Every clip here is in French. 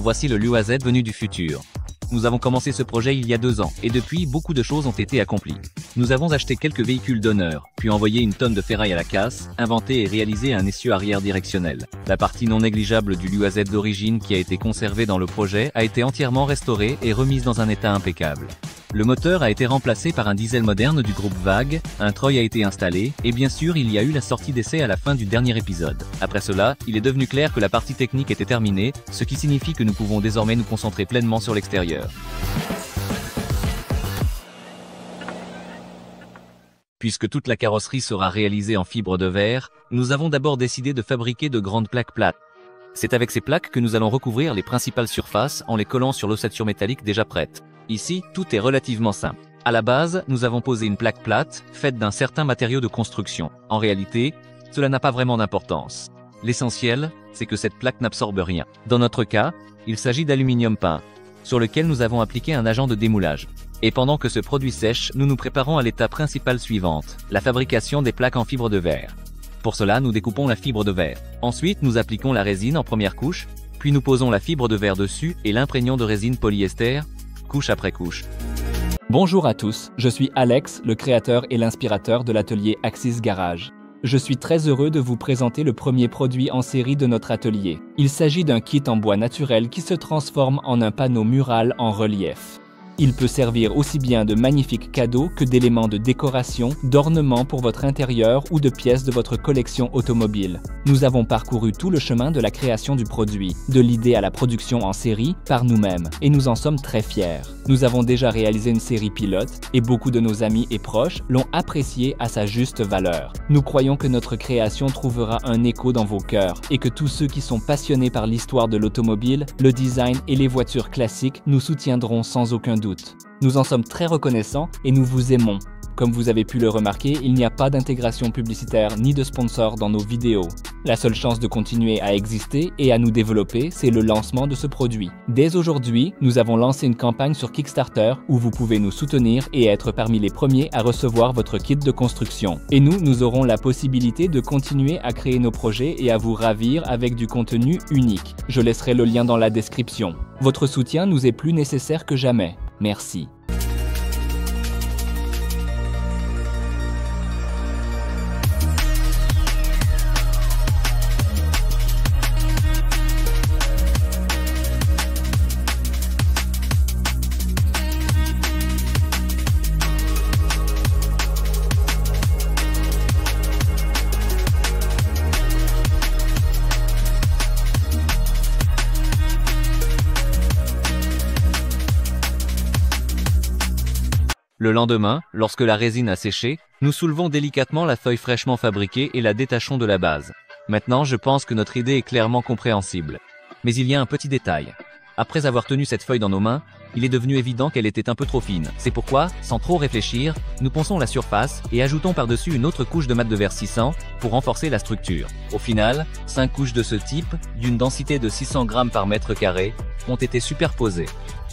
Voici le Lua-Z venu du futur. Nous avons commencé ce projet il y a 2 ans, et depuis, beaucoup de choses ont été accomplies. Nous avons acheté quelques véhicules d'honneur, puis envoyé une tonne de ferraille à la casse, inventé et réalisé un essieu arrière directionnel. La partie non négligeable du Lua-Z d'origine qui a été conservée dans le projet a été entièrement restaurée et remise dans un état impeccable. Le moteur a été remplacé par un diesel moderne du groupe VAG, un Troy a été installé, et bien sûr il y a eu la sortie d'essai à la fin du dernier épisode. Après cela, il est devenu clair que la partie technique était terminée, ce qui signifie que nous pouvons désormais nous concentrer pleinement sur l'extérieur. Puisque toute la carrosserie sera réalisée en fibre de verre, nous avons d'abord décidé de fabriquer de grandes plaques plates. C'est avec ces plaques que nous allons recouvrir les principales surfaces en les collant sur l'ossature métallique déjà prête. Ici, tout est relativement simple. À la base, nous avons posé une plaque plate, faite d'un certain matériau de construction. En réalité, cela n'a pas vraiment d'importance. L'essentiel, c'est que cette plaque n'absorbe rien. Dans notre cas, il s'agit d'aluminium peint, sur lequel nous avons appliqué un agent de démoulage. Et pendant que ce produit sèche, nous nous préparons à l'étape principale suivante, la fabrication des plaques en fibre de verre. Pour cela, nous découpons la fibre de verre. Ensuite, nous appliquons la résine en première couche, puis nous posons la fibre de verre dessus et l'imprégnons de résine polyester, couche après couche. Bonjour à tous, je suis Alex, le créateur et l'inspirateur de l'atelier Axis Garage. Je suis très heureux de vous présenter le premier produit en série de notre atelier. Il s'agit d'un kit en bois naturel qui se transforme en un panneau mural en relief. Il peut servir aussi bien de magnifiques cadeaux que d'éléments de décoration, d'ornement pour votre intérieur ou de pièces de votre collection automobile. Nous avons parcouru tout le chemin de la création du produit, de l'idée à la production en série, par nous-mêmes, et nous en sommes très fiers. Nous avons déjà réalisé une série pilote, et beaucoup de nos amis et proches l'ont apprécié à sa juste valeur. Nous croyons que notre création trouvera un écho dans vos cœurs, et que tous ceux qui sont passionnés par l'histoire de l'automobile, le design et les voitures classiques nous soutiendront sans aucun doute. Nous en sommes très reconnaissants et nous vous aimons. Comme vous avez pu le remarquer, il n'y a pas d'intégration publicitaire ni de sponsor dans nos vidéos. La seule chance de continuer à exister et à nous développer, c'est le lancement de ce produit. Dès aujourd'hui, nous avons lancé une campagne sur Kickstarter où vous pouvez nous soutenir et être parmi les premiers à recevoir votre kit de construction. Et nous aurons la possibilité de continuer à créer nos projets et à vous ravir avec du contenu unique. Je laisserai le lien dans la description. Votre soutien nous est plus nécessaire que jamais. Merci. Le lendemain, lorsque la résine a séché, nous soulevons délicatement la feuille fraîchement fabriquée et la détachons de la base. Maintenant, je pense que notre idée est clairement compréhensible. Mais il y a un petit détail. Après avoir tenu cette feuille dans nos mains, il est devenu évident qu'elle était un peu trop fine. C'est pourquoi, sans trop réfléchir, nous ponçons la surface et ajoutons par-dessus une autre couche de mat de verre 600 pour renforcer la structure. Au final, 5 couches de ce type, d'une densité de 600 grammes par mètre carré, ont été superposées.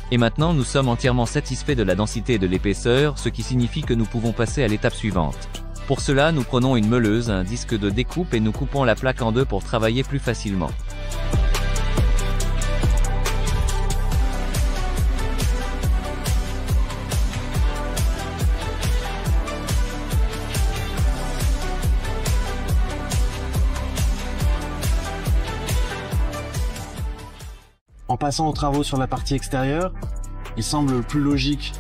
Et maintenant, nous sommes entièrement satisfaits de la densité et de l'épaisseur, ce qui signifie que nous pouvons passer à l'étape suivante. Pour cela, nous prenons une meuleuse, un disque de découpe et nous coupons la plaque en deux pour travailler plus facilement. En passant aux travaux sur la partie extérieure, il semble plus logique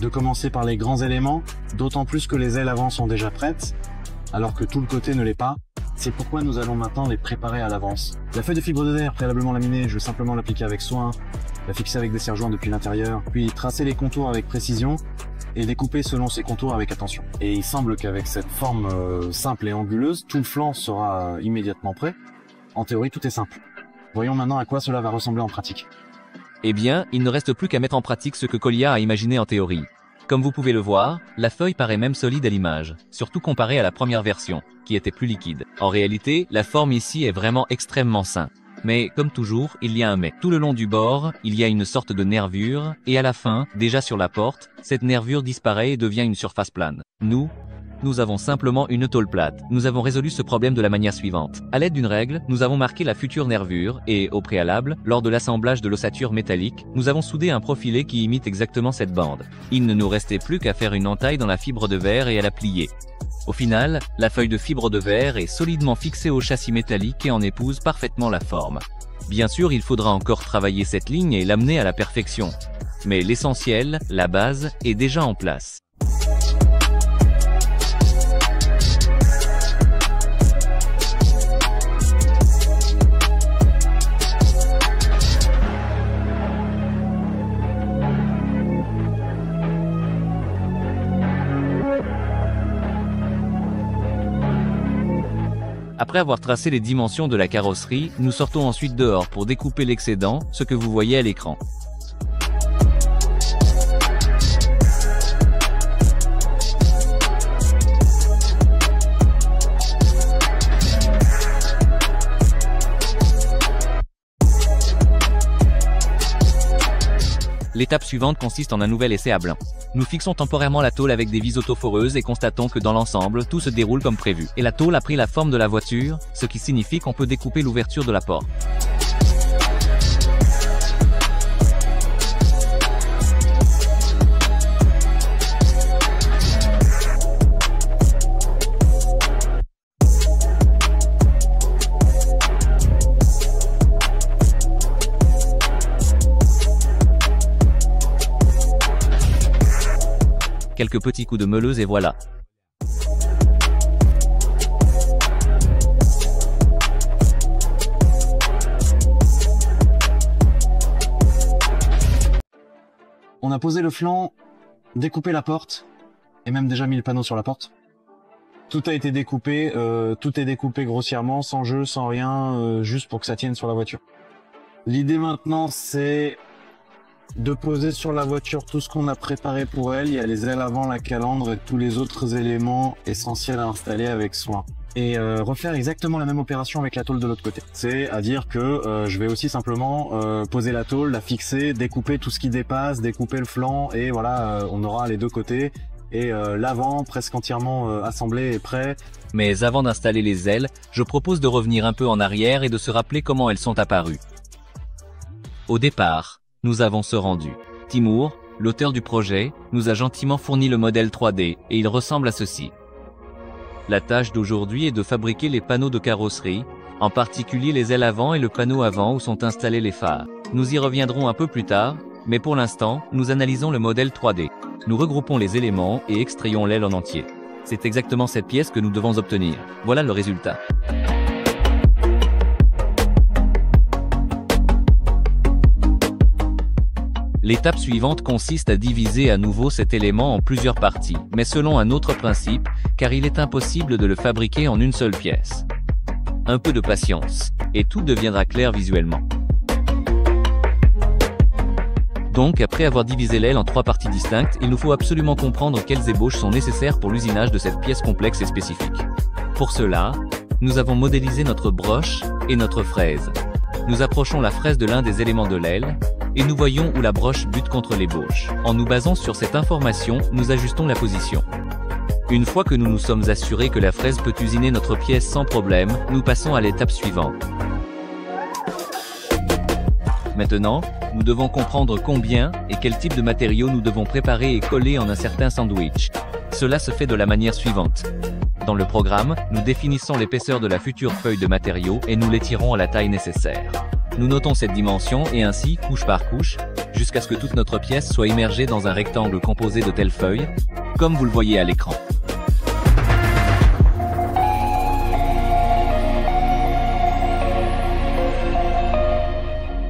de commencer par les grands éléments, d'autant plus que les ailes avant sont déjà prêtes, alors que tout le côté ne l'est pas. C'est pourquoi nous allons maintenant les préparer à l'avance. La feuille de fibre de verre préalablement laminée, je vais simplement l'appliquer avec soin, la fixer avec des serre-joints depuis l'intérieur, puis tracer les contours avec précision et découper selon ces contours avec attention. Et il semble qu'avec cette forme simple et anguleuse, tout le flanc sera immédiatement prêt. En théorie, tout est simple. Voyons maintenant à quoi cela va ressembler en pratique. Eh bien, il ne reste plus qu'à mettre en pratique ce que Kolia a imaginé en théorie. Comme vous pouvez le voir, la feuille paraît même solide à l'image, surtout comparée à la première version, qui était plus liquide. En réalité, la forme ici est vraiment extrêmement simple. Mais, comme toujours, il y a un mais. Tout le long du bord, il y a une sorte de nervure, et à la fin, déjà sur la porte, cette nervure disparaît et devient une surface plane. Nous Nous avons simplement une tôle plate. Nous avons résolu ce problème de la manière suivante. À l'aide d'une règle, nous avons marqué la future nervure et, au préalable, lors de l'assemblage de l'ossature métallique, nous avons soudé un profilé qui imite exactement cette bande. Il ne nous restait plus qu'à faire une entaille dans la fibre de verre et à la plier. Au final, la feuille de fibre de verre est solidement fixée au châssis métallique et en épouse parfaitement la forme. Bien sûr, il faudra encore travailler cette ligne et l'amener à la perfection. Mais l'essentiel, la base, est déjà en place. Après avoir tracé les dimensions de la carrosserie, nous sortons ensuite dehors pour découper l'excédent, ce que vous voyez à l'écran. L'étape suivante consiste en un nouvel essai à blanc. Nous fixons temporairement la tôle avec des vis autoforeuses et constatons que dans l'ensemble, tout se déroule comme prévu. Et la tôle a pris la forme de la voiture, ce qui signifie qu'on peut découper l'ouverture de la porte. Quelques petits coups de meuleuse et voilà. On a posé le flanc, découpé la porte, et même déjà mis le panneau sur la porte. Tout a été découpé, tout est découpé grossièrement, sans jeu, sans rien, juste pour que ça tienne sur la voiture. L'idée maintenant, c'est de poser sur la voiture tout ce qu'on a préparé pour elle. Il y a les ailes avant, la calandre et tous les autres éléments essentiels à installer avec soin. Et refaire exactement la même opération avec la tôle de l'autre côté. C'est-à-dire que je vais aussi simplement poser la tôle, la fixer, découper tout ce qui dépasse, découper le flanc et voilà, on aura les deux côtés. Et l'avant presque entièrement assemblé et prêt. Mais avant d'installer les ailes, je propose de revenir un peu en arrière et de se rappeler comment elles sont apparues. Au départ, nous avons ce rendu. Timur, l'auteur du projet, nous a gentiment fourni le modèle 3D, et il ressemble à ceci. La tâche d'aujourd'hui est de fabriquer les panneaux de carrosserie, en particulier les ailes avant et le panneau avant où sont installés les phares. Nous y reviendrons un peu plus tard, mais pour l'instant, nous analysons le modèle 3D. Nous regroupons les éléments et extrayons l'aile en entier. C'est exactement cette pièce que nous devons obtenir. Voilà le résultat. L'étape suivante consiste à diviser à nouveau cet élément en plusieurs parties, mais selon un autre principe, car il est impossible de le fabriquer en une seule pièce. Un peu de patience, et tout deviendra clair visuellement. Donc, après avoir divisé l'aile en 3 parties distinctes, il nous faut absolument comprendre quelles ébauches sont nécessaires pour l'usinage de cette pièce complexe et spécifique. Pour cela, nous avons modélisé notre broche et notre fraise. Nous approchons la fraise de l'un des éléments de l'aile, et nous voyons où la broche bute contre l'ébauche. En nous basant sur cette information, nous ajustons la position. Une fois que nous nous sommes assurés que la fraise peut usiner notre pièce sans problème, nous passons à l'étape suivante. Maintenant, nous devons comprendre combien et quel type de matériaux nous devons préparer et coller en un certain sandwich. Cela se fait de la manière suivante. Dans le programme, nous définissons l'épaisseur de la future feuille de matériaux et nous l'étirons à la taille nécessaire. Nous notons cette dimension et ainsi, couche par couche, jusqu'à ce que toute notre pièce soit immergée dans un rectangle composé de telles feuilles, comme vous le voyez à l'écran.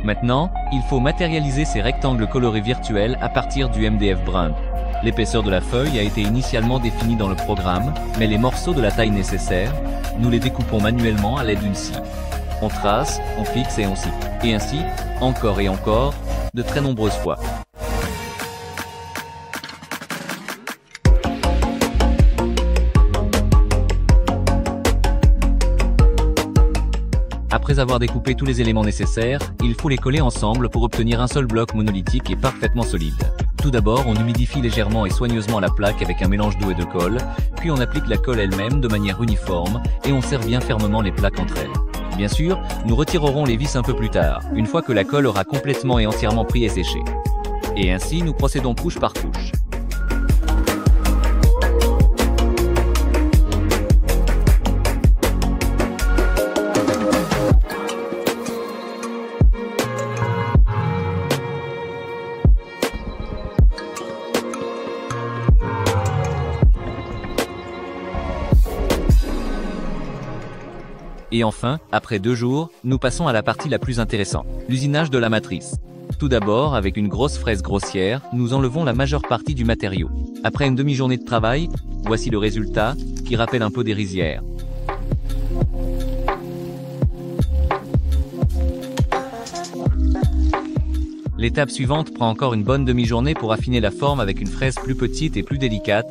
Maintenant, il faut matérialiser ces rectangles colorés virtuels à partir du MDF brun. L'épaisseur de la feuille a été initialement définie dans le programme, mais les morceaux de la taille nécessaire, nous les découpons manuellement à l'aide d'une scie. On trace, on fixe et on scie. Et ainsi, encore et encore, de très nombreuses fois. Après Après avoir découpé tous les éléments nécessaires, il faut les coller ensemble pour obtenir un seul bloc monolithique et parfaitement solide. Tout d'abord, on humidifie légèrement et soigneusement la plaque avec un mélange d'eau et de colle, puis on applique la colle elle-même de manière uniforme et on serre bien fermement les plaques entre elles. Bien sûr, nous retirerons les vis un peu plus tard, une fois que la colle aura complètement et entièrement pris et séché. Et ainsi, nous procédons couche par couche. Et enfin, après 2 jours, nous passons à la partie la plus intéressante, l'usinage de la matrice. Tout d'abord, avec une grosse fraise grossière, nous enlevons la majeure partie du matériau. Après une demi-journée de travail, voici le résultat, qui rappelle un peu des rizières. L'étape suivante prend encore une bonne demi-journée pour affiner la forme avec une fraise plus petite et plus délicate.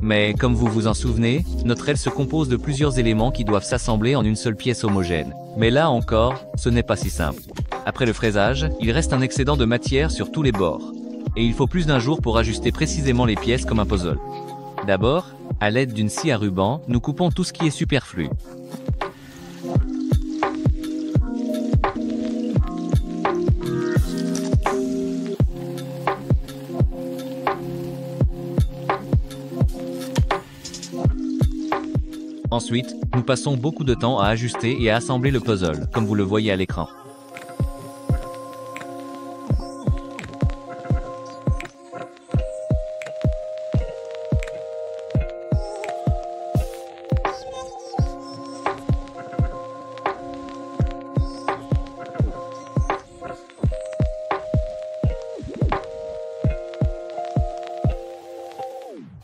Mais, comme vous vous en souvenez, notre aile se compose de plusieurs éléments qui doivent s'assembler en une seule pièce homogène. Mais là encore, ce n'est pas si simple. Après le fraisage, il reste un excédent de matière sur tous les bords. Et il faut plus d'un jour pour ajuster précisément les pièces comme un puzzle. D'abord, à l'aide d'une scie à ruban, nous coupons tout ce qui est superflu. Ensuite, nous passons beaucoup de temps à ajuster et à assembler le puzzle, comme vous le voyez à l'écran.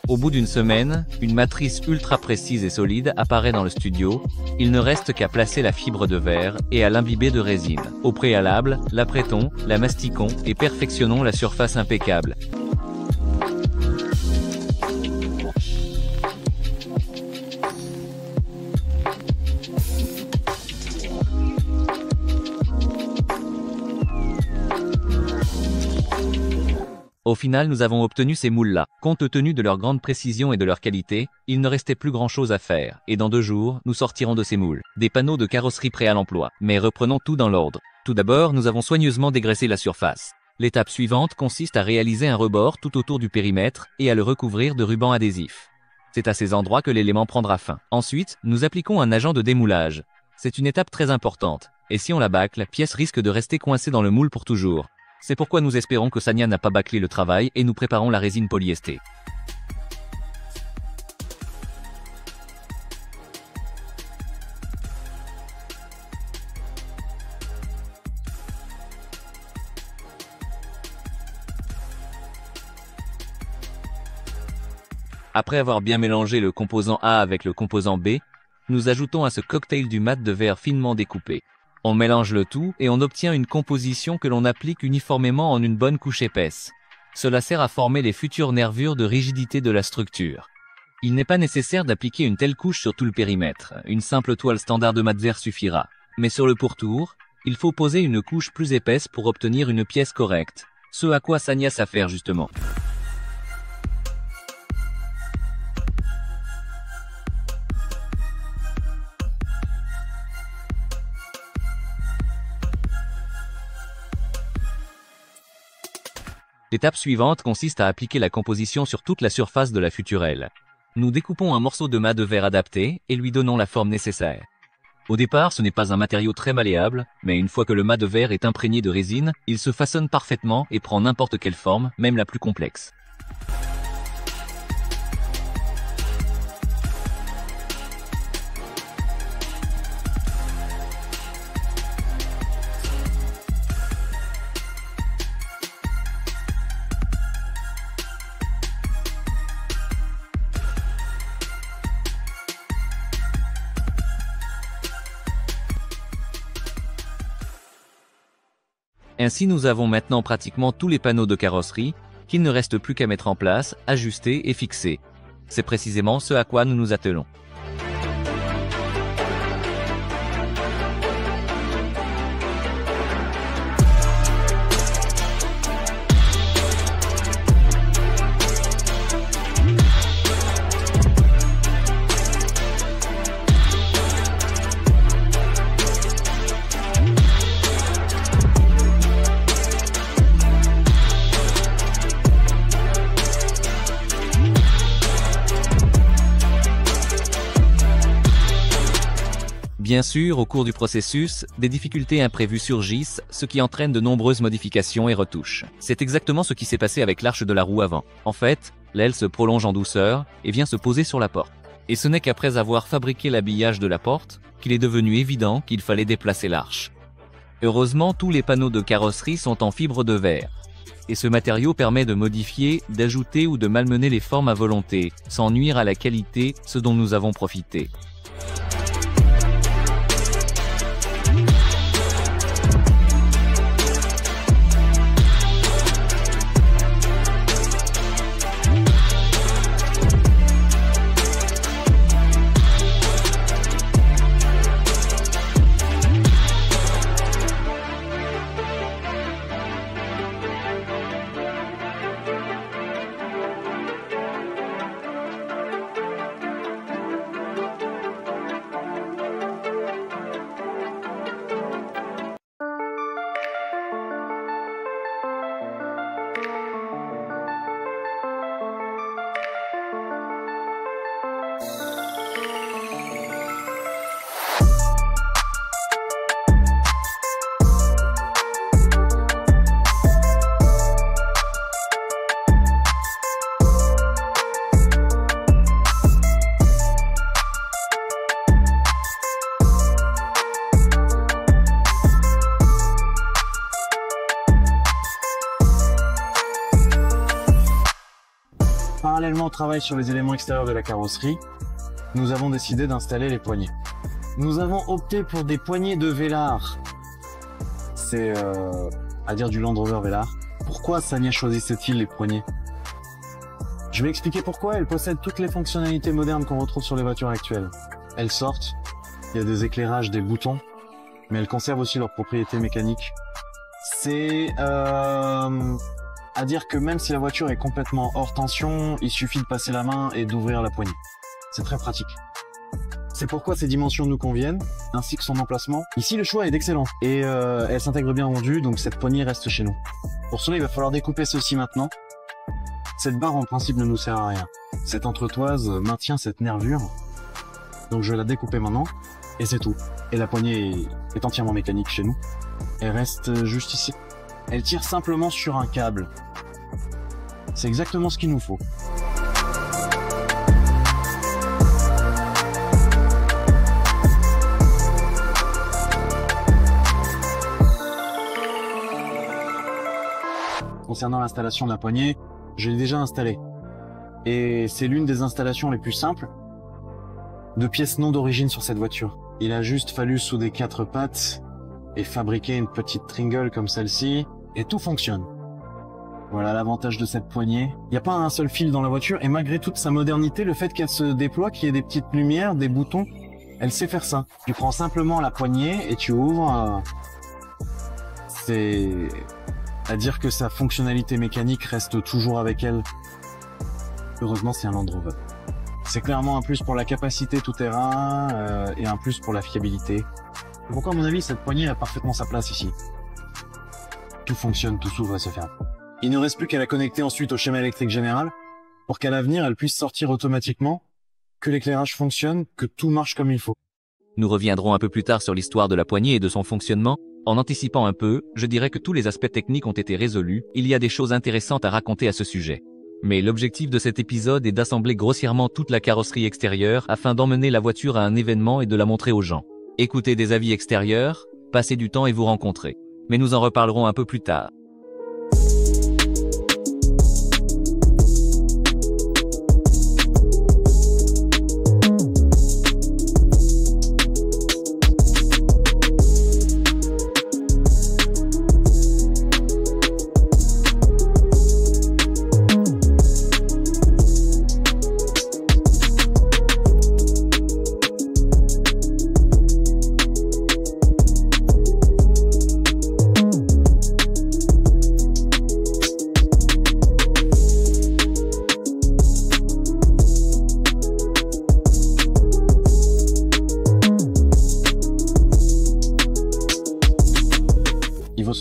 Au bout d'une semaine, une matrice ultra précise et solide apparaît dans le studio. Il ne reste qu'à placer la fibre de verre et à l'imbiber de résine. Au préalable, l'apprêtons, la mastiquons et perfectionnons la surface impeccable. Au final, nous avons obtenu ces moules-là. Compte tenu de leur grande précision et de leur qualité, il ne restait plus grand-chose à faire. Et dans 2 jours, nous sortirons de ces moules. Des panneaux de carrosserie prêts à l'emploi. Mais reprenons tout dans l'ordre. Tout d'abord, nous avons soigneusement dégraissé la surface. L'étape suivante consiste à réaliser un rebord tout autour du périmètre et à le recouvrir de ruban adhésif. C'est à ces endroits que l'élément prendra fin. Ensuite, nous appliquons un agent de démoulage. C'est une étape très importante. Et si on la bâcle, la pièce risque de rester coincée dans le moule pour toujours. C'est pourquoi nous espérons que Sania n'a pas bâclé le travail et nous préparons la résine polyester. Après avoir bien mélangé le composant A avec le composant B, nous ajoutons à ce cocktail du mat de verre finement découpé. On mélange le tout et on obtient une composition que l'on applique uniformément en une bonne couche épaisse. Cela sert à former les futures nervures de rigidité de la structure. Il n'est pas nécessaire d'appliquer une telle couche sur tout le périmètre, une simple toile standard de mat vert suffira. Mais sur le pourtour, il faut poser une couche plus épaisse pour obtenir une pièce correcte, ce à quoi Sania sait faire justement. L'étape suivante consiste à appliquer la composition sur toute la surface de la future aile. Nous découpons un morceau de mat de verre adapté et lui donnons la forme nécessaire. Au départ, ce n'est pas un matériau très malléable, mais une fois que le mat de verre est imprégné de résine, il se façonne parfaitement et prend n'importe quelle forme, même la plus complexe. Ainsi nous avons maintenant pratiquement tous les panneaux de carrosserie, qu'il ne reste plus qu'à mettre en place, ajuster et fixer. C'est précisément ce à quoi nous nous attelons. Bien sûr, au cours du processus, des difficultés imprévues surgissent, ce qui entraîne de nombreuses modifications et retouches. C'est exactement ce qui s'est passé avec l'arche de la roue avant. En fait, l'aile se prolonge en douceur et vient se poser sur la porte. Et ce n'est qu'après avoir fabriqué l'habillage de la porte qu'il est devenu évident qu'il fallait déplacer l'arche. Heureusement, tous les panneaux de carrosserie sont en fibre de verre. Et ce matériau permet de modifier, d'ajouter ou de malmener les formes à volonté, sans nuire à la qualité, ce dont nous avons profité. Parallèlement au travail sur les éléments extérieurs de la carrosserie, nous avons décidé d'installer les poignées. Nous avons opté pour des poignées de Velar. C'est à dire du Land Rover Velar. Pourquoi Scania choisissait-il les poignées? Je vais expliquer pourquoi. Elles possèdent toutes les fonctionnalités modernes qu'on retrouve sur les voitures actuelles. Elles sortent, il y a des éclairages, des boutons, mais elles conservent aussi leurs propriétés mécaniques. C'est à dire que même si la voiture est complètement hors tension, il suffit de passer la main et d'ouvrir la poignée. C'est très pratique. C'est pourquoi ces dimensions nous conviennent, ainsi que son emplacement. Ici, le choix est excellent et elle s'intègre bien au rendu, donc cette poignée reste chez nous. Pour cela, il va falloir découper ceci maintenant. Cette barre, en principe, ne nous sert à rien. Cette entretoise maintient cette nervure, donc je vais la découper maintenant, et c'est tout. Et la poignée est entièrement mécanique chez nous. Elle reste juste ici. Elle tire simplement sur un câble. C'est exactement ce qu'il nous faut. Concernant l'installation de la poignée, je l'ai déjà installée. Et c'est l'une des installations les plus simples de pièces non d'origine sur cette voiture. Il a juste fallu souder 4 pattes et fabriquer une petite tringle comme celle-ci, et tout fonctionne. Voilà l'avantage de cette poignée. Il n'y a pas un seul fil dans la voiture, et malgré toute sa modernité, le fait qu'elle se déploie, qu'il y ait des petites lumières, des boutons, elle sait faire ça. Tu prends simplement la poignée et tu ouvres. C'est à dire que sa fonctionnalité mécanique reste toujours avec elle. Heureusement, c'est un Land Rover. C'est clairement un plus pour la capacité tout-terrain et un plus pour la fiabilité. Pourquoi, à mon avis, cette poignée a parfaitement sa place ici. Tout fonctionne, tout s'ouvre et se ferme. Il ne reste plus qu'à la connecter ensuite au schéma électrique général pour qu'à l'avenir, elle puisse sortir automatiquement, que l'éclairage fonctionne, que tout marche comme il faut. Nous reviendrons un peu plus tard sur l'histoire de la poignée et de son fonctionnement. En anticipant un peu, je dirais que tous les aspects techniques ont été résolus, il y a des choses intéressantes à raconter à ce sujet. Mais l'objectif de cet épisode est d'assembler grossièrement toute la carrosserie extérieure afin d'emmener la voiture à un événement et de la montrer aux gens. Écoutez des avis extérieurs, passez du temps et vous rencontrez. Mais nous en reparlerons un peu plus tard.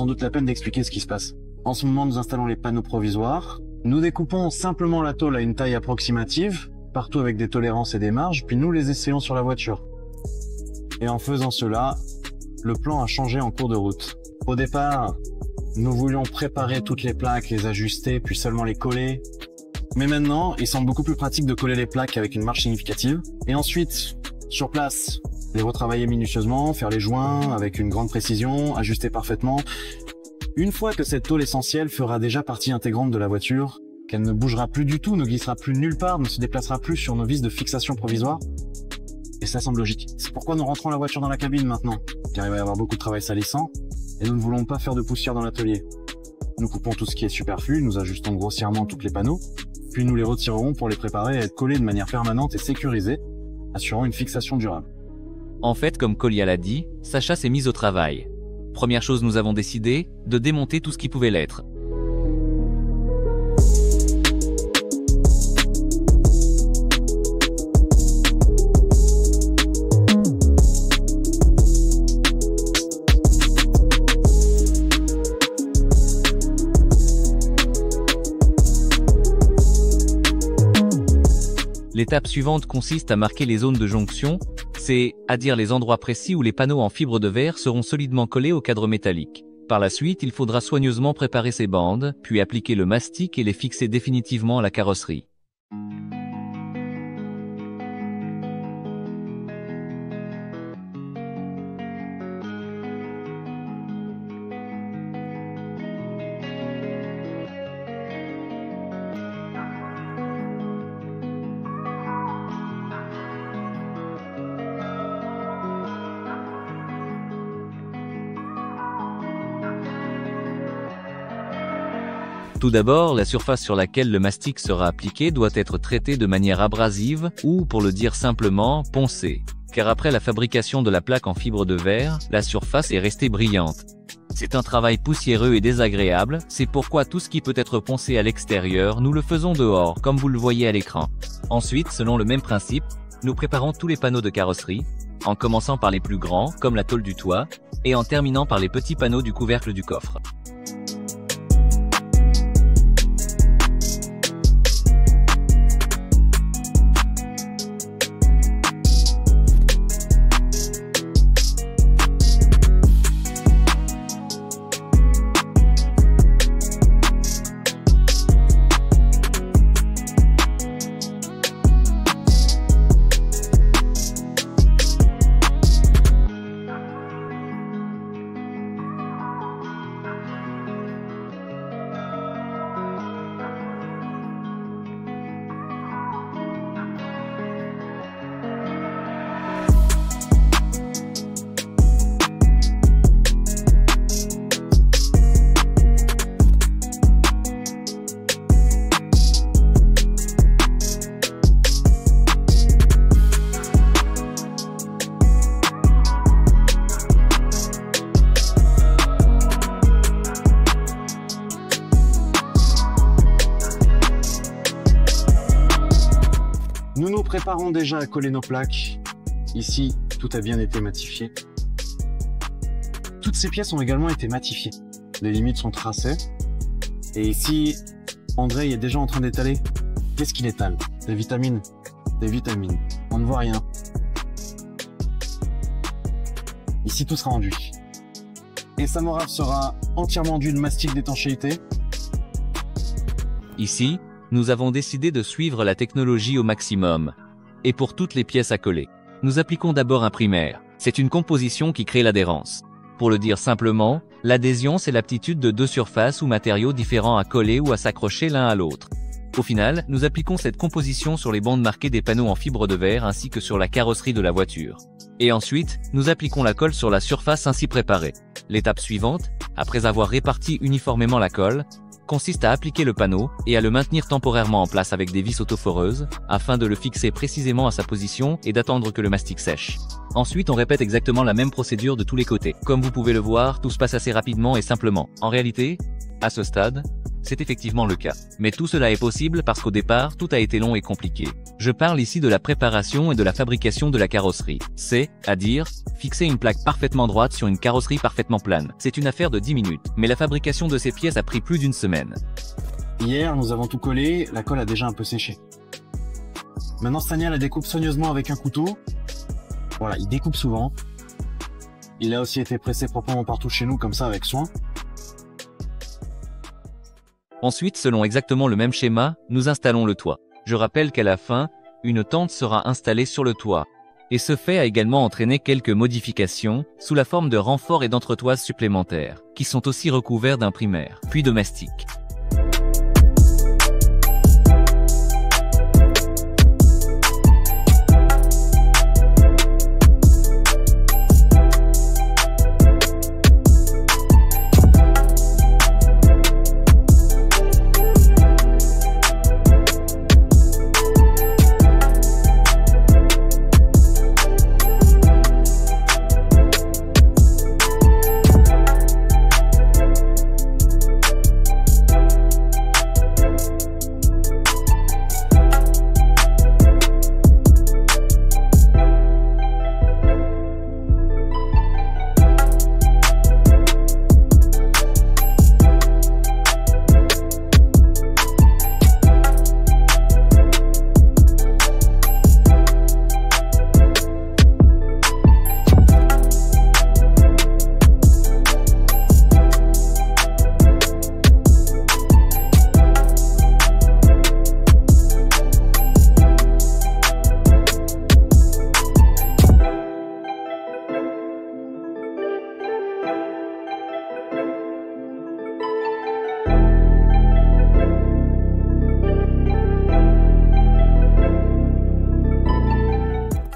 sans doute la peine d'expliquer ce qui se passe. En ce moment, nous installons les panneaux provisoires. Nous découpons simplement la tôle à une taille approximative, partout avec des tolérances et des marges, puis nous les essayons sur la voiture. Et en faisant cela, le plan a changé en cours de route. Au départ, nous voulions préparer toutes les plaques, les ajuster, puis seulement les coller. Mais maintenant, il semble beaucoup plus pratique de coller les plaques avec une marge significative. Et ensuite, sur place, les retravailler minutieusement, faire les joints avec une grande précision, ajuster parfaitement. Une fois que cette tôle essentielle fera déjà partie intégrante de la voiture, qu'elle ne bougera plus du tout, ne glissera plus nulle part, ne se déplacera plus sur nos vis de fixation provisoire. Et ça semble logique. C'est pourquoi nous rentrons la voiture dans la cabine maintenant, car il va y avoir beaucoup de travail salissant, et nous ne voulons pas faire de poussière dans l'atelier. Nous coupons tout ce qui est superflu, nous ajustons grossièrement tous les panneaux, puis nous les retirerons pour les préparer à être collés de manière permanente et sécurisée, assurant une fixation durable. En fait, comme Colia l'a dit, Sacha s'est mise au travail. Première chose, nous avons décidé de démonter tout ce qui pouvait l'être. L'étape suivante consiste à marquer les zones de jonction, c'est-à-dire les endroits précis où les panneaux en fibre de verre seront solidement collés au cadre métallique. Par la suite, il faudra soigneusement préparer ces bandes, puis appliquer le mastic et les fixer définitivement à la carrosserie. Tout d'abord, la surface sur laquelle le mastic sera appliqué doit être traitée de manière abrasive ou, pour le dire simplement, poncée. Car après la fabrication de la plaque en fibre de verre, la surface est restée brillante. C'est un travail poussiéreux et désagréable, c'est pourquoi tout ce qui peut être poncé à l'extérieur, nous le faisons dehors, comme vous le voyez à l'écran. Ensuite, selon le même principe, nous préparons tous les panneaux de carrosserie, en commençant par les plus grands, comme la tôle du toit, et en terminant par les petits panneaux du couvercle du coffre. Nous nous préparons déjà à coller nos plaques. Ici, tout a bien été matifié. Toutes ces pièces ont également été matifiées. Les limites sont tracées. Et ici, André est déjà en train d'étaler. Qu'est-ce qu'il étale? Des vitamines. Des vitamines. On ne voit rien. Ici, tout sera enduit. Et Samoraf sera entièrement enduit de mastic d'étanchéité. Ici, nous avons décidé de suivre la technologie au maximum. Et pour toutes les pièces à coller, nous appliquons d'abord un primaire. C'est une composition qui crée l'adhérence. Pour le dire simplement, l'adhésion c'est l'aptitude de deux surfaces ou matériaux différents à coller ou à s'accrocher l'un à l'autre. Au final, nous appliquons cette composition sur les bandes marquées des panneaux en fibre de verre ainsi que sur la carrosserie de la voiture. Et ensuite, nous appliquons la colle sur la surface ainsi préparée. L'étape suivante, après avoir réparti uniformément la colle, consiste à appliquer le panneau et à le maintenir temporairement en place avec des vis autoforeuses, afin de le fixer précisément à sa position et d'attendre que le mastic sèche. Ensuite, on répète exactement la même procédure de tous les côtés. Comme vous pouvez le voir, tout se passe assez rapidement et simplement. En réalité, à ce stade, C'est effectivement le cas. Mais tout cela est possible parce qu'au départ, tout a été long et compliqué. Je parle ici de la préparation et de la fabrication de la carrosserie. C'est-à-dire, fixer une plaque parfaitement droite sur une carrosserie parfaitement plane. C'est une affaire de 10 minutes. Mais la fabrication de ces pièces a pris plus d'une semaine. Hier, nous avons tout collé, la colle a déjà un peu séché. Maintenant, Stania la découpe soigneusement avec un couteau. Voilà, il découpe souvent. Il a aussi été pressé proprement partout chez nous, comme ça, avec soin. Ensuite, selon exactement le même schéma, nous installons le toit. Je rappelle qu'à la fin, une tente sera installée sur le toit. Et ce fait a également entraîné quelques modifications, sous la forme de renforts et d'entretoises supplémentaires, qui sont aussi recouverts d'un primaire, puis de mastic.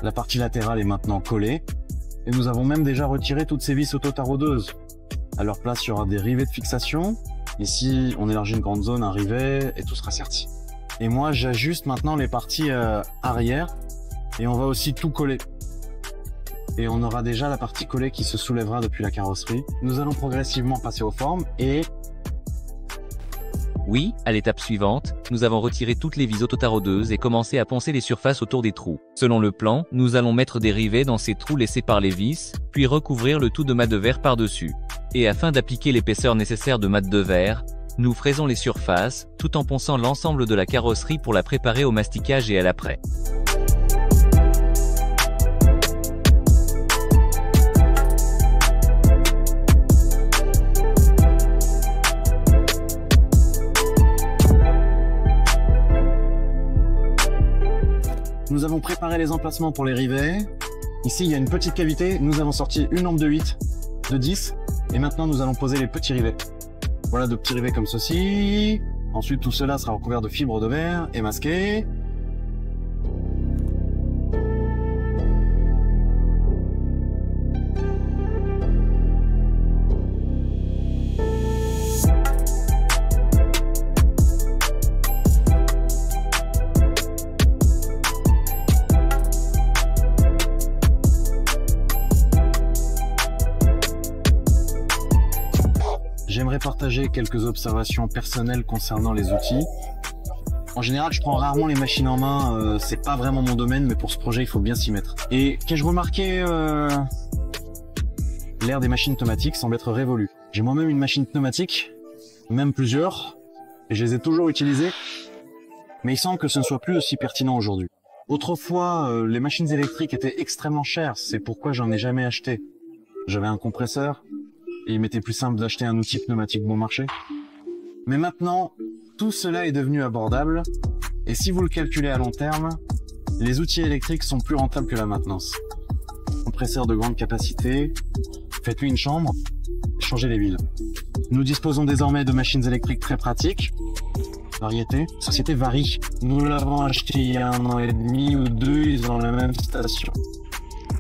La partie latérale est maintenant collée et nous avons même déjà retiré toutes ces vis auto-taraudeuses. À leur place, il y aura des rivets de fixation. Ici, on élargit une grande zone, un rivet et tout sera serti. Et moi, j'ajuste maintenant les parties arrière et on va aussi tout coller. Et on aura déjà la partie collée qui se soulèvera depuis la carrosserie. Nous allons progressivement passer aux formes et... Oui, à l'étape suivante, nous avons retiré toutes les vis autotaraudeuses et commencé à poncer les surfaces autour des trous. Selon le plan, nous allons mettre des rivets dans ces trous laissés par les vis, puis recouvrir le tout de mat de verre par-dessus. Et afin d'appliquer l'épaisseur nécessaire de mat de verre, nous fraisons les surfaces, tout en ponçant l'ensemble de la carrosserie pour la préparer au masticage et à l'après. Nous avons préparé les emplacements pour les rivets. Ici, il y a une petite cavité. Nous avons sorti une lampe de 8, de 10. Et maintenant, nous allons poser les petits rivets. Voilà de petits rivets comme ceci. Ensuite, tout cela sera recouvert de fibres de verre et masqué. J'aimerais partager quelques observations personnelles concernant les outils. En général, je prends rarement les machines en main, c'est pas vraiment mon domaine, mais pour ce projet, il faut bien s'y mettre. Et qu'ai-je remarqué, l'ère des machines pneumatiques semble être révolue. J'ai moi-même une machine pneumatique, même plusieurs, et je les ai toujours utilisées, mais il semble que ce ne soit plus aussi pertinent aujourd'hui. Autrefois, les machines électriques étaient extrêmement chères, c'est pourquoi j'en ai jamais acheté. J'avais un compresseur, et il m'était plus simple d'acheter un outil pneumatique bon marché. Mais maintenant, tout cela est devenu abordable, et si vous le calculez à long terme, les outils électriques sont plus rentables que la maintenance. Compresseur de grande capacité, faites-lui une chambre, changez les huiles. Nous disposons désormais de machines électriques très pratiques. Variété, société Varie. Nous l'avons acheté il y a 1 an et demi ou 2, ils ont la même station.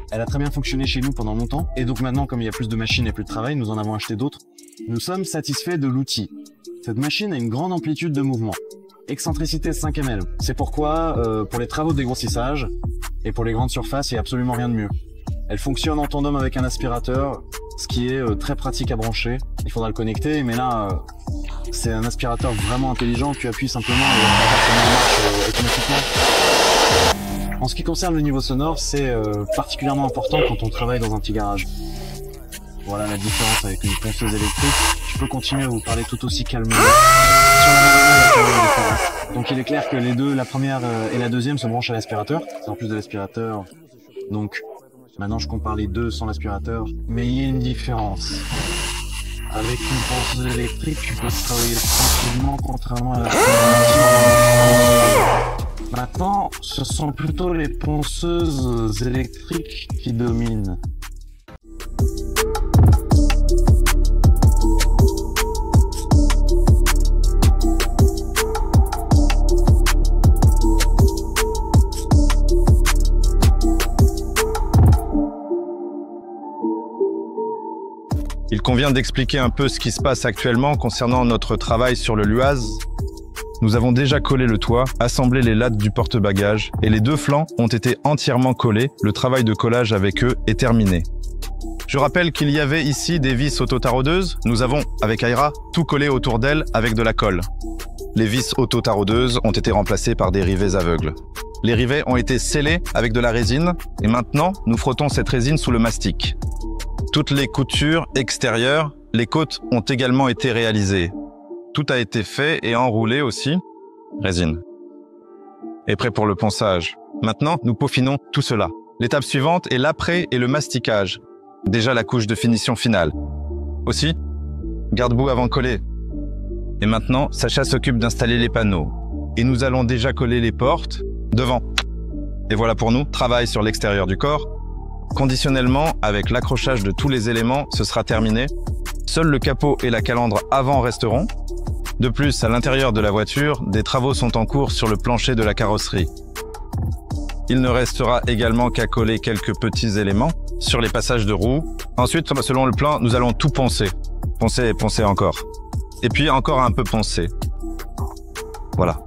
Elle a très bien fonctionné chez nous pendant longtemps, et donc maintenant, comme il y a plus de machines et plus de travail, nous en avons acheté d'autres. Nous sommes satisfaits de l'outil. Cette machine a une grande amplitude de mouvement. Excentricité 5 ml. C'est pourquoi, pour les travaux de dégrossissage, et pour les grandes surfaces, il n'y a absolument rien de mieux. Elle fonctionne en tandem avec un aspirateur, ce qui est très pratique à brancher. Il faudra le connecter, mais là, c'est un aspirateur vraiment intelligent. Tu appuies simplement et l'aspirateur marche automatiquement. En ce qui concerne le niveau sonore, c'est particulièrement important quand on travaille dans un petit garage. Voilà la différence avec une ponceuse électrique. Je peux continuer à vous parler tout aussi calmement. Sur la différence. Donc il est clair que les deux, la première et la deuxième, se branchent à l'aspirateur. C'est en plus de l'aspirateur. Donc maintenant je compare les deux sans l'aspirateur. Mais il y a une différence. Avec une ponceuse électrique, tu peux travailler tranquillement, contrairement à l'aspirateur. Maintenant, ce sont plutôt les ponceuses électriques qui dominent. Il convient d'expliquer un peu ce qui se passe actuellement concernant notre travail sur le Luaz. Nous avons déjà collé le toit, assemblé les lattes du porte-bagages et les deux flancs ont été entièrement collés. Le travail de collage avec eux est terminé. Je rappelle qu'il y avait ici des vis auto-taraudeuses. Nous avons, avec Aira, tout collé autour d'elles avec de la colle. Les vis auto-taraudeuses ont été remplacées par des rivets aveugles. Les rivets ont été scellés avec de la résine et maintenant, nous frottons cette résine sous le mastic. Toutes les coutures extérieures, les côtes ont également été réalisées. Tout a été fait et enroulé aussi. Résine. Et prêt pour le ponçage. Maintenant, nous peaufinons tout cela. L'étape suivante est l'après et le masticage. Déjà la couche de finition finale. Aussi, garde-boue avant collé. Et maintenant, Sacha s'occupe d'installer les panneaux. Et nous allons déjà coller les portes devant. Et voilà pour nous, travail sur l'extérieur du corps. Conditionnellement, avec l'accrochage de tous les éléments, ce sera terminé. Seul le capot et la calandre avant resteront. De plus, à l'intérieur de la voiture, des travaux sont en cours sur le plancher de la carrosserie. Il ne restera également qu'à coller quelques petits éléments sur les passages de roues. Ensuite, selon le plan, nous allons tout poncer. Poncer et poncer encore. Et puis encore un peu poncer. Voilà.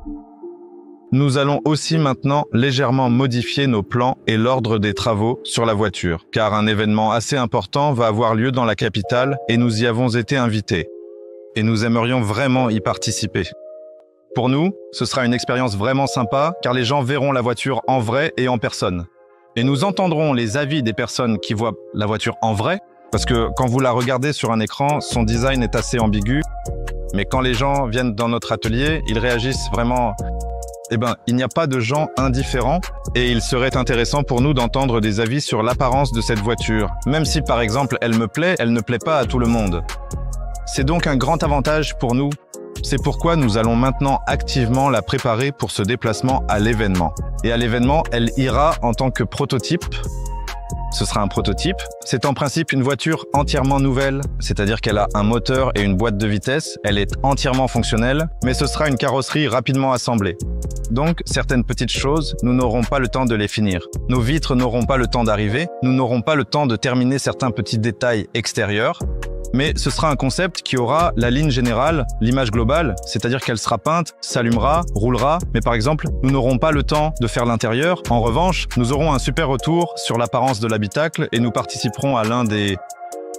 Nous allons aussi maintenant légèrement modifier nos plans et l'ordre des travaux sur la voiture, car un événement assez important va avoir lieu dans la capitale et nous y avons été invités. Et nous aimerions vraiment y participer. Pour nous, ce sera une expérience vraiment sympa, car les gens verront la voiture en vrai et en personne. Et nous entendrons les avis des personnes qui voient la voiture en vrai, parce que quand vous la regardez sur un écran, son design est assez ambigu, mais quand les gens viennent dans notre atelier, ils réagissent vraiment... Eh ben, il n'y a pas de gens indifférents et il serait intéressant pour nous d'entendre des avis sur l'apparence de cette voiture. Même si, par exemple, elle me plaît, elle ne plaît pas à tout le monde. C'est donc un grand avantage pour nous. C'est pourquoi nous allons maintenant activement la préparer pour ce déplacement à l'événement. Et à l'événement, elle ira en tant que prototype. Ce sera un prototype. C'est en principe une voiture entièrement nouvelle, c'est-à-dire qu'elle a un moteur et une boîte de vitesse. Elle est entièrement fonctionnelle, mais ce sera une carrosserie rapidement assemblée. Donc, certaines petites choses, nous n'aurons pas le temps de les finir. Nos vitres n'auront pas le temps d'arriver, nous n'aurons pas le temps de terminer certains petits détails extérieurs, mais ce sera un concept qui aura la ligne générale, l'image globale, c'est-à-dire qu'elle sera peinte, s'allumera, roulera, mais par exemple, nous n'aurons pas le temps de faire l'intérieur. En revanche, nous aurons un super retour sur l'apparence de l'habitacle et nous participerons à l'un des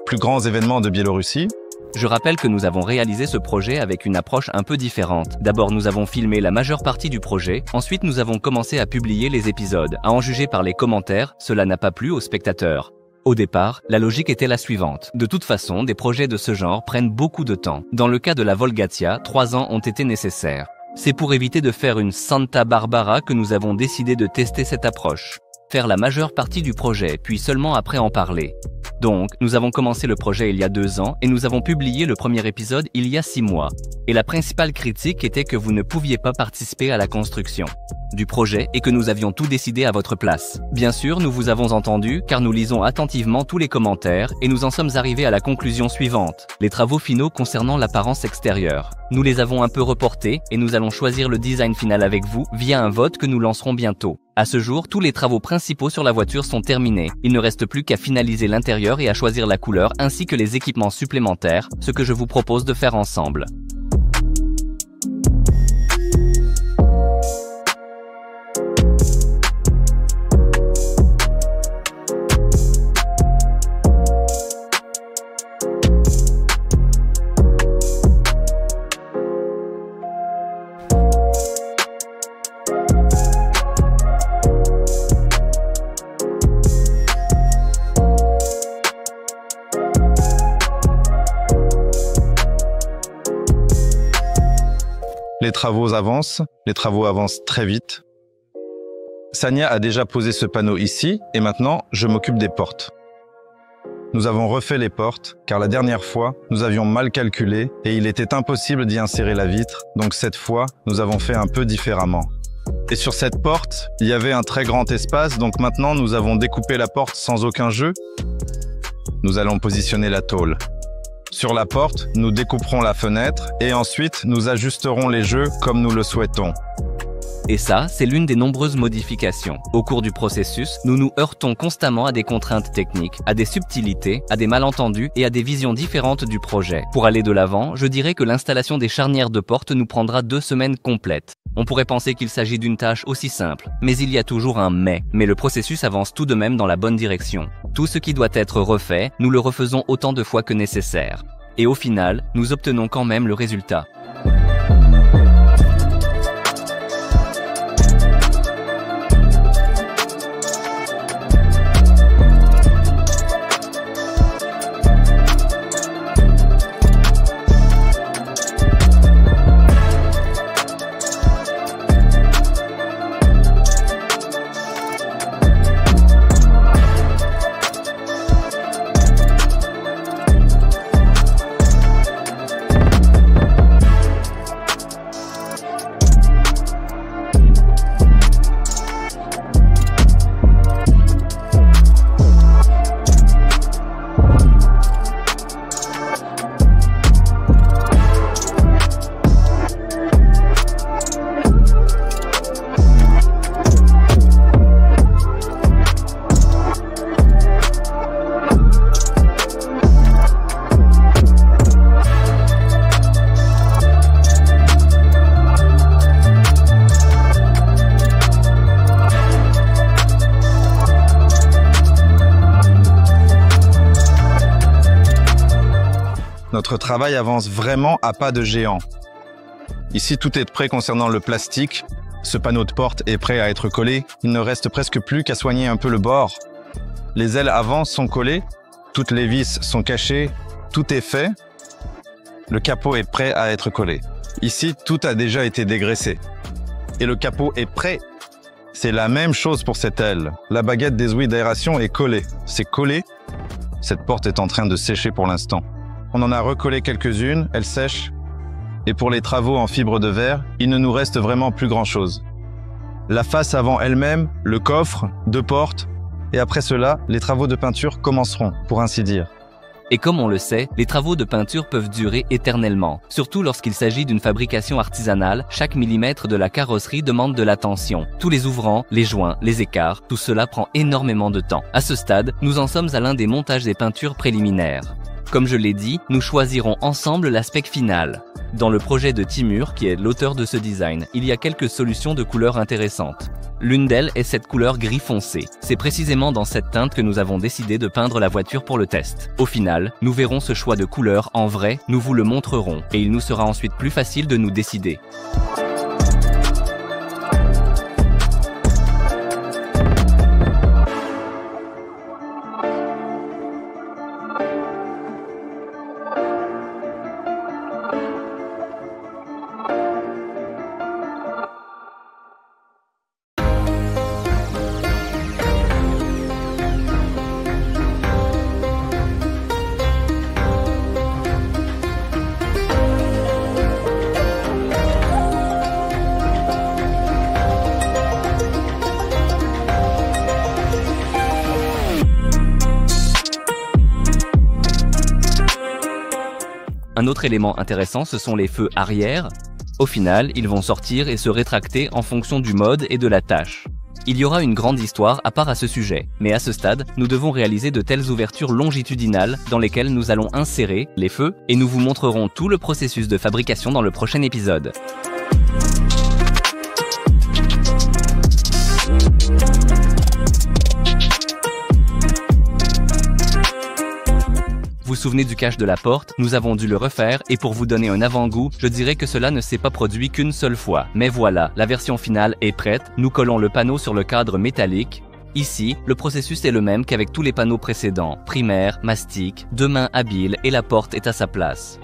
plus grands événements de Biélorussie. Je rappelle que nous avons réalisé ce projet avec une approche un peu différente. D'abord, nous avons filmé la majeure partie du projet. Ensuite, nous avons commencé à publier les épisodes. À en juger par les commentaires, cela n'a pas plu aux spectateurs. Au départ, la logique était la suivante. De toute façon, des projets de ce genre prennent beaucoup de temps. Dans le cas de la Volgatia, 3 ans ont été nécessaires. C'est pour éviter de faire une Santa Barbara que nous avons décidé de tester cette approche. Faire la majeure partie du projet, puis seulement après en parler. Donc, nous avons commencé le projet il y a 2 ans et nous avons publié le premier épisode il y a 6 mois. Et la principale critique était que vous ne pouviez pas participer à la construction du projet et que nous avions tout décidé à votre place. Bien sûr, nous vous avons entendu car nous lisons attentivement tous les commentaires et nous en sommes arrivés à la conclusion suivante. Les travaux finaux concernant l'apparence extérieure. Nous les avons un peu reportés et nous allons choisir le design final avec vous via un vote que nous lancerons bientôt. À ce jour, tous les travaux principaux sur la voiture sont terminés. Il ne reste plus qu'à finaliser l'intérieur et à choisir la couleur ainsi que les équipements supplémentaires, ce que je vous propose de faire ensemble. les travaux avancent très vite. Sania a déjà posé ce panneau ici et maintenant je m'occupe des portes. Nous avons refait les portes car la dernière fois nous avions mal calculé et il était impossible d'y insérer la vitre, donc cette fois nous avons fait un peu différemment. Et sur cette porte, il y avait un très grand espace, donc maintenant nous avons découpé la porte sans aucun jeu. Nous allons positionner la tôle. Sur la porte, nous découperons la fenêtre et ensuite nous ajusterons les jeux comme nous le souhaitons. Et ça, c'est l'une des nombreuses modifications. Au cours du processus, nous nous heurtons constamment à des contraintes techniques, à des subtilités, à des malentendus et à des visions différentes du projet. Pour aller de l'avant, je dirais que l'installation des charnières de porte nous prendra 2 semaines complètes. On pourrait penser qu'il s'agit d'une tâche aussi simple, mais il y a toujours un mais. Mais le processus avance tout de même dans la bonne direction. Tout ce qui doit être refait, nous le refaisons autant de fois que nécessaire. Et au final, nous obtenons quand même le résultat. Notre travail avance vraiment à pas de géant. Ici, tout est prêt concernant le plastique. Ce panneau de porte est prêt à être collé. Il ne reste presque plus qu'à soigner un peu le bord. Les ailes avant sont collées. Toutes les vis sont cachées. Tout est fait. Le capot est prêt à être collé. Ici, tout a déjà été dégraissé. Et le capot est prêt. C'est la même chose pour cette aile. La baguette des ouïes d'aération est collée. C'est collé. Cette porte est en train de sécher pour l'instant. On en a recollé quelques-unes, elles sèchent. Et pour les travaux en fibre de verre, il ne nous reste vraiment plus grand-chose. La face avant elle-même, le coffre, 2 portes, et après cela, les travaux de peinture commenceront, pour ainsi dire. Et comme on le sait, les travaux de peinture peuvent durer éternellement. Surtout lorsqu'il s'agit d'une fabrication artisanale, chaque millimètre de la carrosserie demande de l'attention. Tous les ouvrants, les joints, les écarts, tout cela prend énormément de temps. À ce stade, nous en sommes à l'un des montages des peintures préliminaires. Comme je l'ai dit, nous choisirons ensemble l'aspect final. Dans le projet de Timur, qui est l'auteur de ce design, il y a quelques solutions de couleurs intéressantes. L'une d'elles est cette couleur gris foncé. C'est précisément dans cette teinte que nous avons décidé de peindre la voiture pour le test. Au final, nous verrons ce choix de couleur en vrai, nous vous le montrerons, et il nous sera ensuite plus facile de nous décider. Un autre élément intéressant, ce sont les feux arrière. Au final, ils vont sortir et se rétracter en fonction du mode et de la tâche. Il y aura une grande histoire à part à ce sujet, mais à ce stade, nous devons réaliser de telles ouvertures longitudinales dans lesquelles nous allons insérer les feux et nous vous montrerons tout le processus de fabrication dans le prochain épisode. Vous vous souvenez du cache de la porte? Nous avons dû le refaire et pour vous donner un avant-goût, je dirais que cela ne s'est pas produit qu'une seule fois. Mais voilà, la version finale est prête. Nous collons le panneau sur le cadre métallique. Ici, le processus est le même qu'avec tous les panneaux précédents. Primaire, mastic, 2 mains habiles et la porte est à sa place.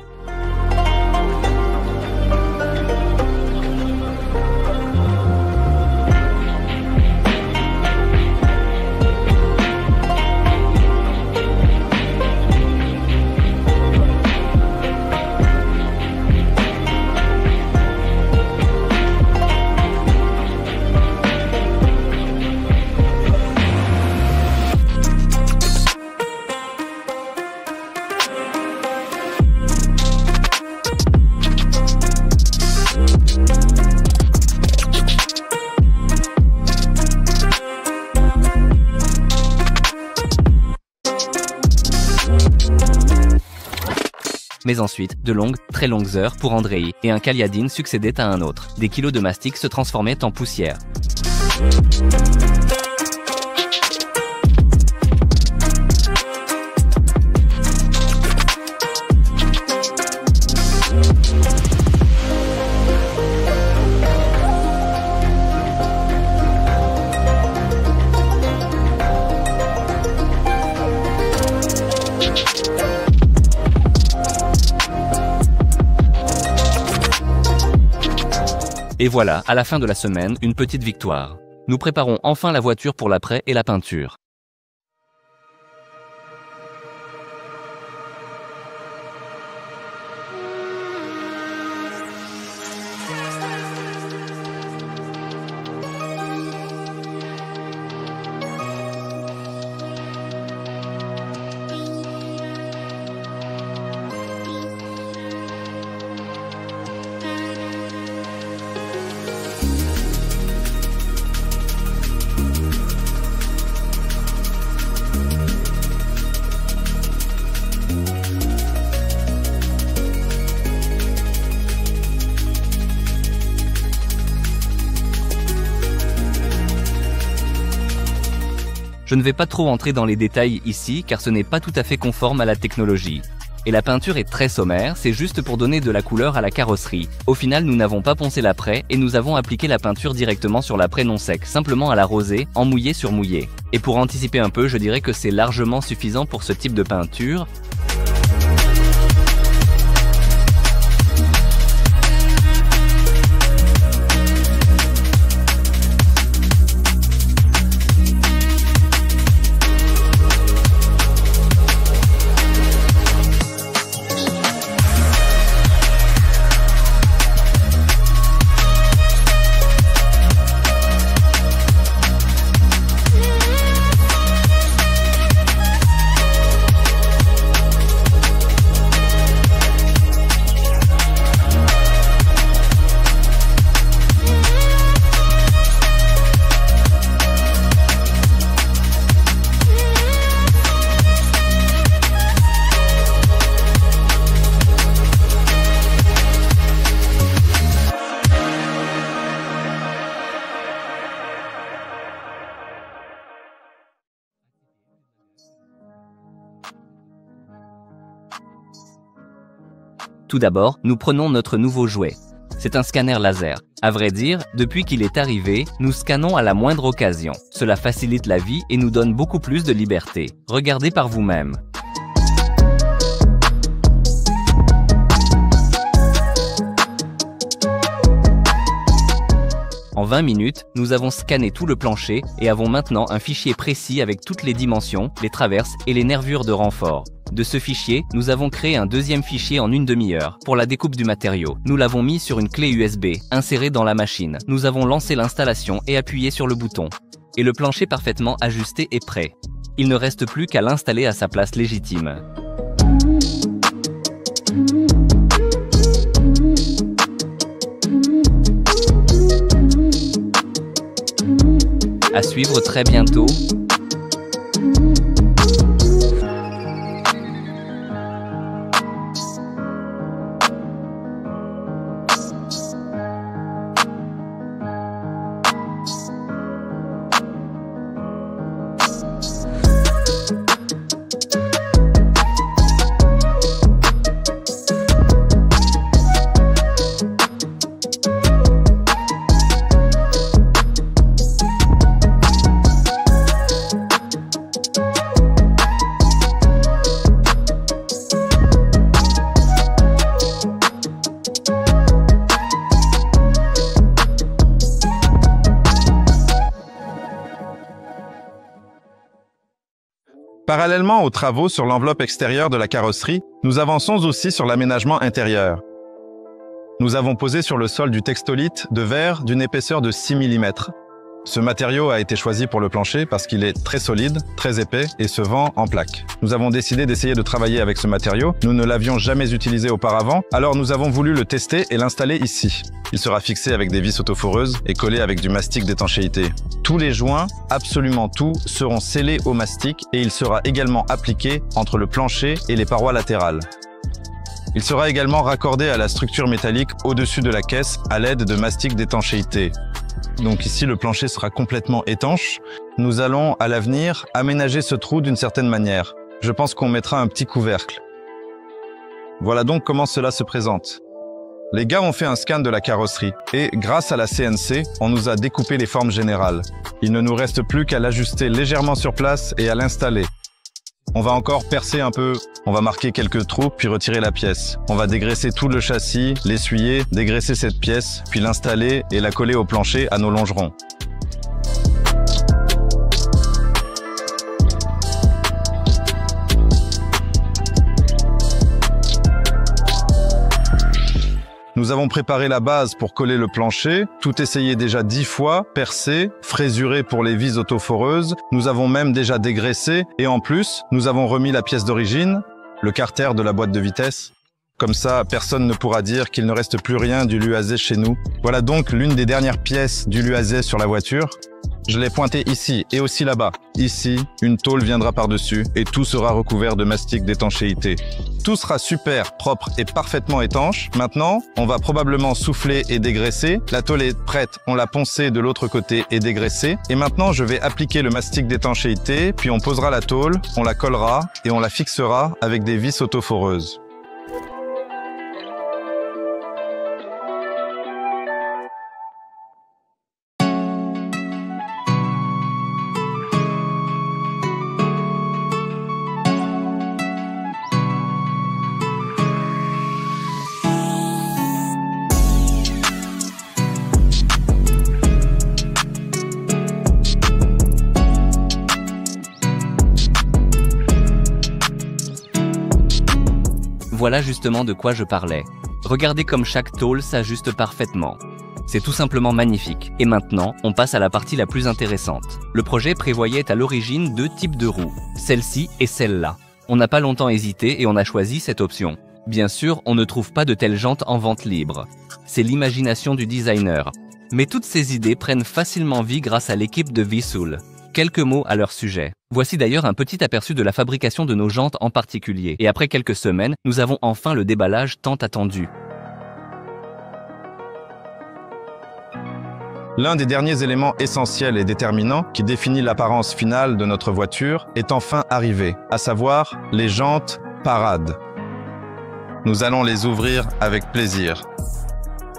Mais ensuite, de longues, très longues heures pour Andrei, et un Kaliadin succédait à un autre. Des kilos de mastic se transformaient en poussière. Et voilà, à la fin de la semaine, une petite victoire. Nous préparons enfin la voiture pour l'après et la peinture. Je ne vais pas trop entrer dans les détails ici car ce n'est pas tout à fait conforme à la technologie. Et la peinture est très sommaire, c'est juste pour donner de la couleur à la carrosserie. Au final, nous n'avons pas poncé l'après et nous avons appliqué la peinture directement sur l'après non sec, simplement à la rosée, en mouillé sur mouillé. Et pour anticiper un peu, je dirais que c'est largement suffisant pour ce type de peinture. Tout d'abord, nous prenons notre nouveau jouet. C'est un scanner laser. À vrai dire, depuis qu'il est arrivé, nous scannons à la moindre occasion. Cela facilite la vie et nous donne beaucoup plus de liberté. Regardez par vous-même. En 20 minutes, nous avons scanné tout le plancher et avons maintenant un fichier précis avec toutes les dimensions, les traverses et les nervures de renfort. De ce fichier, nous avons créé un deuxième fichier en une demi-heure pour la découpe du matériau. Nous l'avons mis sur une clé USB, insérée dans la machine. Nous avons lancé l'installation et appuyé sur le bouton. Et le plancher parfaitement ajusté est prêt. Il ne reste plus qu'à l'installer à sa place légitime. À suivre très bientôt. Parallèlement aux travaux sur l'enveloppe extérieure de la carrosserie, nous avançons aussi sur l'aménagement intérieur. Nous avons posé sur le sol du textolite de verre d'une épaisseur de 6 mm. Ce matériau a été choisi pour le plancher parce qu'il est très solide, très épais et se vend en plaques. Nous avons décidé d'essayer de travailler avec ce matériau. Nous ne l'avions jamais utilisé auparavant, alors nous avons voulu le tester et l'installer ici. Il sera fixé avec des vis autoforeuses et collé avec du mastic d'étanchéité. Tous les joints, absolument tous, seront scellés au mastic et il sera également appliqué entre le plancher et les parois latérales. Il sera également raccordé à la structure métallique au-dessus de la caisse à l'aide de mastiques d'étanchéité. Donc ici, le plancher sera complètement étanche. Nous allons, à l'avenir, aménager ce trou d'une certaine manière. Je pense qu'on mettra un petit couvercle. Voilà donc comment cela se présente. Les gars ont fait un scan de la carrosserie et, grâce à la CNC, on nous a découpé les formes générales. Il ne nous reste plus qu'à l'ajuster légèrement sur place et à l'installer. On va encore percer un peu, on va marquer quelques trous puis retirer la pièce. On va dégraisser tout le châssis, l'essuyer, dégraisser cette pièce, puis l'installer et la coller au plancher à nos longerons. Nous avons préparé la base pour coller le plancher, tout essayé déjà 10 fois, percé, frésuré pour les vis autoforeuses, nous avons même déjà dégraissé et en plus, nous avons remis la pièce d'origine, le carter de la boîte de vitesse. Comme ça, personne ne pourra dire qu'il ne reste plus rien du Luazet chez nous. Voilà donc l'une des dernières pièces du Luazet sur la voiture. Je l'ai pointé ici et aussi là-bas. Ici, une tôle viendra par-dessus et tout sera recouvert de mastic d'étanchéité. Tout sera super propre et parfaitement étanche. Maintenant, on va probablement souffler et dégraisser. La tôle est prête, on l'a poncée de l'autre côté et dégraissée. Et maintenant, je vais appliquer le mastic d'étanchéité, puis on posera la tôle, on la collera et on la fixera avec des vis autoforeuses. Voilà justement de quoi je parlais. Regardez comme chaque tôle s'ajuste parfaitement. C'est tout simplement magnifique. Et maintenant, on passe à la partie la plus intéressante. Le projet prévoyait à l'origine 2 types de roues, celle-ci et celle-là. On n'a pas longtemps hésité et on a choisi cette option. Bien sûr, on ne trouve pas de telles jantes en vente libre. C'est l'imagination du designer. Mais toutes ces idées prennent facilement vie grâce à l'équipe de Vissul. Quelques mots à leur sujet. Voici d'ailleurs un petit aperçu de la fabrication de nos jantes en particulier. Et après quelques semaines, nous avons enfin le déballage tant attendu. L'un des derniers éléments essentiels et déterminants qui définit l'apparence finale de notre voiture est enfin arrivé, à savoir les jantes parades. Nous allons les ouvrir avec plaisir.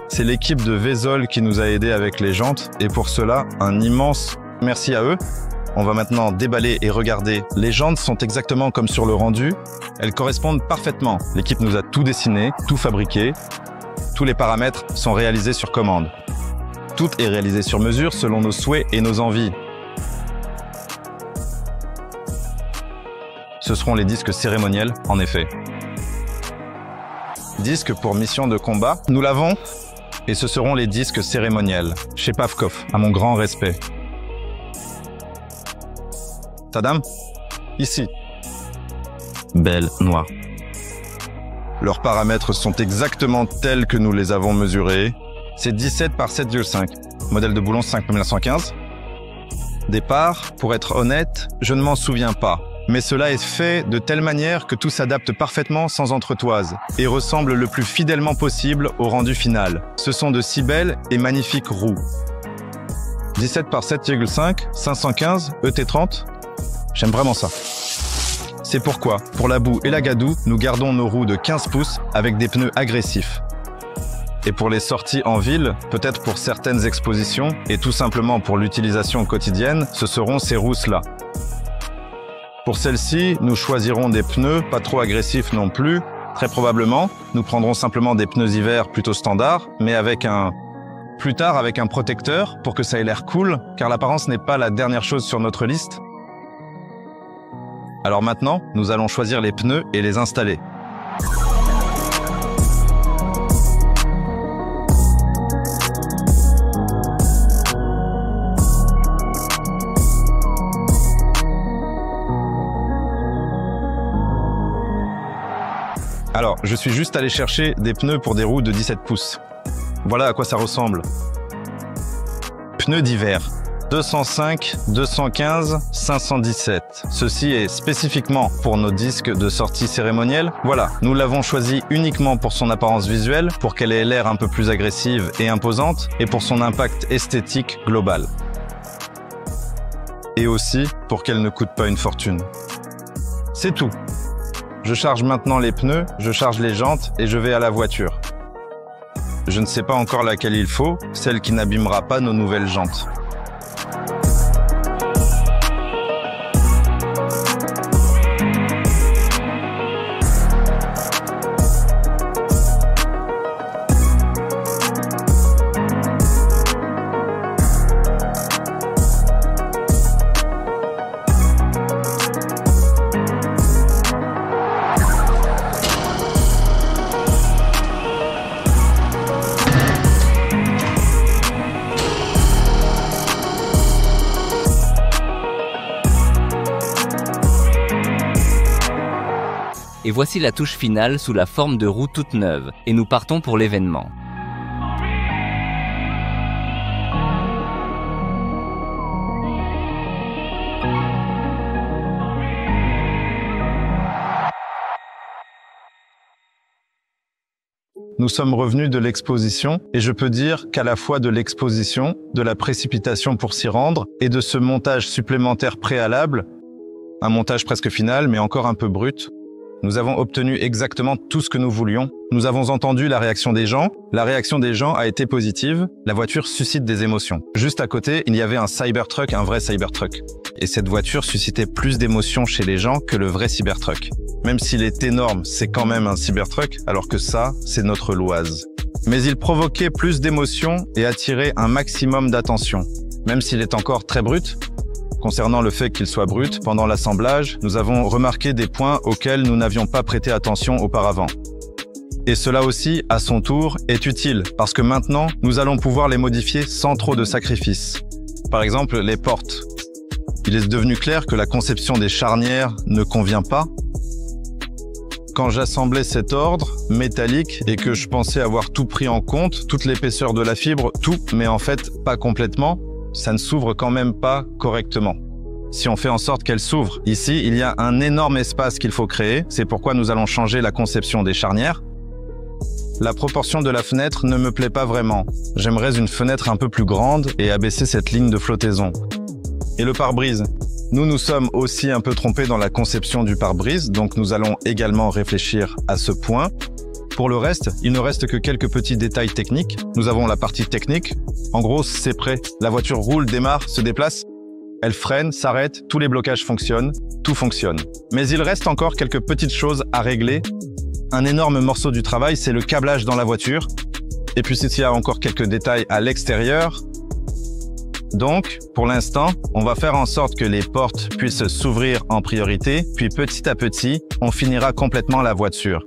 C'est l'équipe de Vesol qui nous a aidés avec les jantes et pour cela, un immense merci à eux. On va maintenant déballer et regarder. Les jantes sont exactement comme sur le rendu. Elles correspondent parfaitement. L'équipe nous a tout dessiné, tout fabriqué. Tous les paramètres sont réalisés sur commande. Tout est réalisé sur mesure selon nos souhaits et nos envies. Ce seront les disques cérémoniels, en effet. Disques pour mission de combat, nous l'avons. Et ce seront les disques cérémoniels, chez Pavkov, à mon grand respect. Ta dame, ici. Belle, noire. Leurs paramètres sont exactement tels que nous les avons mesurés. C'est 17 par 7,5. Modèle de boulon 5915. Départ, pour être honnête, je ne m'en souviens pas. Mais cela est fait de telle manière que tout s'adapte parfaitement sans entretoise et ressemble le plus fidèlement possible au rendu final. Ce sont de si belles et magnifiques roues. 17 par 7,5, 515, ET30. J'aime vraiment ça. C'est pourquoi, pour la boue et la gadoue, nous gardons nos roues de 15 pouces avec des pneus agressifs. Et pour les sorties en ville, peut-être pour certaines expositions et tout simplement pour l'utilisation quotidienne, ce seront ces rousses-là. Pour celles-ci, nous choisirons des pneus pas trop agressifs non plus. Très probablement, nous prendrons simplement des pneus hiver plutôt standards, mais plus tard avec un protecteur pour que ça ait l'air cool, car l'apparence n'est pas la dernière chose sur notre liste. Alors maintenant, nous allons choisir les pneus et les installer. Alors, je suis juste allé chercher des pneus pour des roues de 17 pouces. Voilà à quoi ça ressemble. Pneus d'hiver. 205, 215, 517. Ceci est spécifiquement pour nos disques de sortie cérémonielle. Voilà, nous l'avons choisi uniquement pour son apparence visuelle, pour qu'elle ait l'air un peu plus agressive et imposante, et pour son impact esthétique global. Et aussi pour qu'elle ne coûte pas une fortune. C'est tout. Je charge maintenant les pneus, je charge les jantes et je vais à la voiture. Je ne sais pas encore laquelle il faut, celle qui n'abîmera pas nos nouvelles jantes. Et voici la touche finale sous la forme de roue toute neuve, et nous partons pour l'événement. Nous sommes revenus de l'exposition et je peux dire qu'à la fois de l'exposition, de la précipitation pour s'y rendre et de ce montage supplémentaire préalable, un montage presque final mais encore un peu brut, nous avons obtenu exactement tout ce que nous voulions. Nous avons entendu la réaction des gens. La réaction des gens a été positive. La voiture suscite des émotions. Juste à côté, il y avait un Cybertruck, un vrai Cybertruck. Et cette voiture suscitait plus d'émotions chez les gens que le vrai Cybertruck. Même s'il est énorme, c'est quand même un Cybertruck, alors que ça, c'est notre L'Oise. Mais il provoquait plus d'émotions et attirait un maximum d'attention. Même s'il est encore très brut, concernant le fait qu'il soit brut, pendant l'assemblage, nous avons remarqué des points auxquels nous n'avions pas prêté attention auparavant. Et cela aussi, à son tour, est utile, parce que maintenant, nous allons pouvoir les modifier sans trop de sacrifices. Par exemple, les portes. Il est devenu clair que la conception des charnières ne convient pas. Quand j'assemblais cet ordre métallique et que je pensais avoir tout pris en compte, toute l'épaisseur de la fibre, tout, mais en fait pas complètement, ça ne s'ouvre quand même pas correctement. Si on fait en sorte qu'elle s'ouvre, ici, il y a un énorme espace qu'il faut créer, c'est pourquoi nous allons changer la conception des charnières. La proportion de la fenêtre ne me plaît pas vraiment. J'aimerais une fenêtre un peu plus grande et abaisser cette ligne de flottaison. Et le pare-brise. Nous sommes aussi un peu trompés dans la conception du pare-brise, donc nous allons également réfléchir à ce point. Pour le reste, il ne reste que quelques petits détails techniques. Nous avons la partie technique. En gros, c'est prêt. La voiture roule, démarre, se déplace. Elle freine, s'arrête, tous les blocages fonctionnent, tout fonctionne. Mais il reste encore quelques petites choses à régler. Un énorme morceau du travail, c'est le câblage dans la voiture. Et puis s'il y a encore quelques détails à l'extérieur. Donc, pour l'instant, on va faire en sorte que les portes puissent s'ouvrir en priorité, puis petit à petit, on finira complètement la voiture.